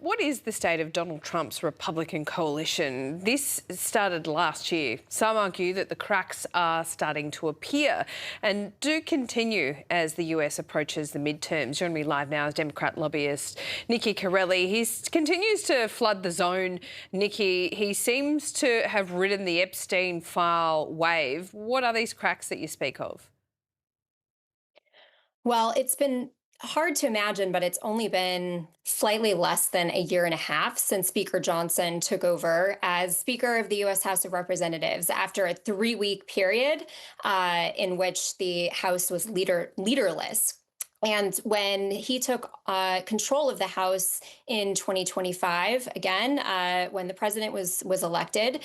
What is the state of Donald Trump's Republican coalition? This started last year. Some argue that the cracks are starting to appear and do continue as the US approaches the midterms. Joining me live now is Democrat lobbyist Niki Carelli. He continues to flood the zone, Niki. He seems to have ridden the Epstein file wave. What are these cracks that you speak of? Well, it's been hard to imagine, but it's only been slightly less than a year and a half since Speaker Johnson took over as Speaker of the U.S. House of Representatives after a 3-week period in which the House was leaderless. And when he took control of the House in 2025, again, when the president was reelected,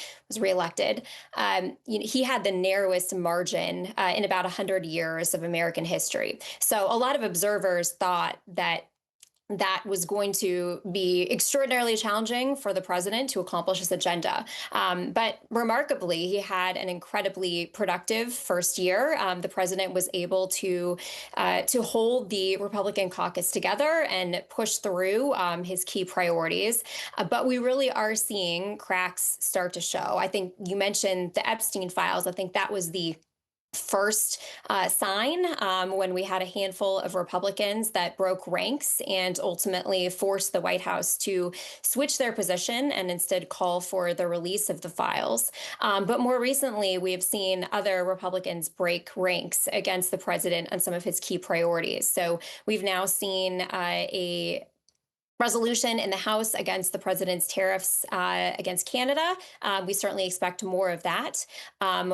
he had the narrowest margin in about 100 years of American history. So a lot of observers thought that was going to be extraordinarily challenging for the president to accomplish his agenda. But remarkably, he had an incredibly productive first year. The president was able to hold the Republican caucus together and push through his key priorities. But we really are seeing cracks start to show. I think you mentioned the Epstein files. I think that was the first sign when we had a handful of Republicans that broke ranks and ultimately forced the White House to switch their position and instead call for the release of the files. But more recently, we have seen other Republicans break ranks against the president on some of his key priorities. So we've now seen a resolution in the House against the president's tariffs against Canada. We certainly expect more of that.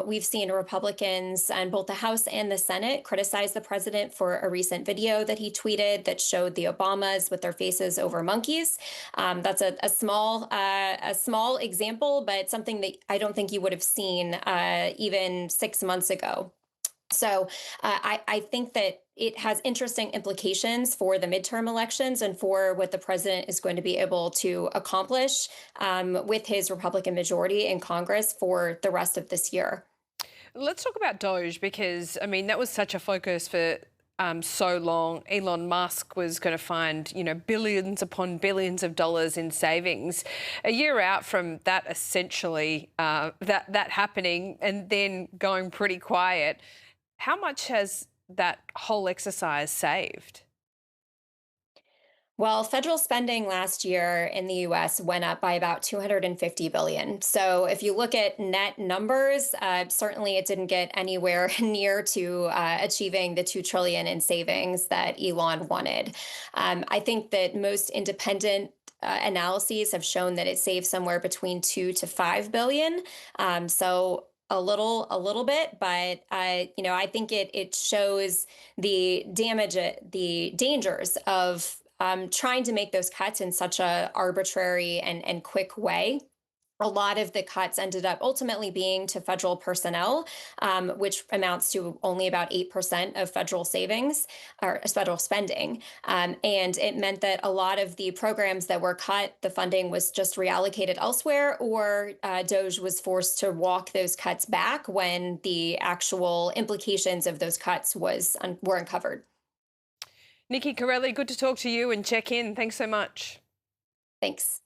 We've seen Republicans in both the House and the Senate criticize the president for a recent video that he tweeted that showed the Obamas with their faces over monkeys. That's a small example, but something that I don't think you would have seen even 6 months ago. So I think that it has interesting implications for the midterm elections and for what the president is going to be able to accomplish with his Republican majority in Congress for the rest of this year. Let's talk about Doge because, I mean, that was such a focus for so long. Elon Musk was going to find, billions upon billions of dollars in savings. A year out from that, essentially, that happening and then going pretty quiet, how much has that whole exercise saved? Well, federal spending last year in the US went up by about 250 billion. So if you look at net numbers, certainly it didn't get anywhere near to achieving the 2 trillion in savings that Elon wanted. I think that most independent analyses have shown that it saved somewhere between 2 to 5 billion. So a little bit, but I think it shows the the dangers of trying to make those cuts in such a arbitrary and quick way. A lot of the cuts ended up ultimately being to federal personnel, which amounts to only about 8% of federal savings or federal spending. And it meant that a lot of the programs that were cut, the funding was just reallocated elsewhere, or Doge was forced to walk those cuts back when the actual implications of those cuts were uncovered. Niki Carelli, good to talk to you and check in. Thanks so much. Thanks.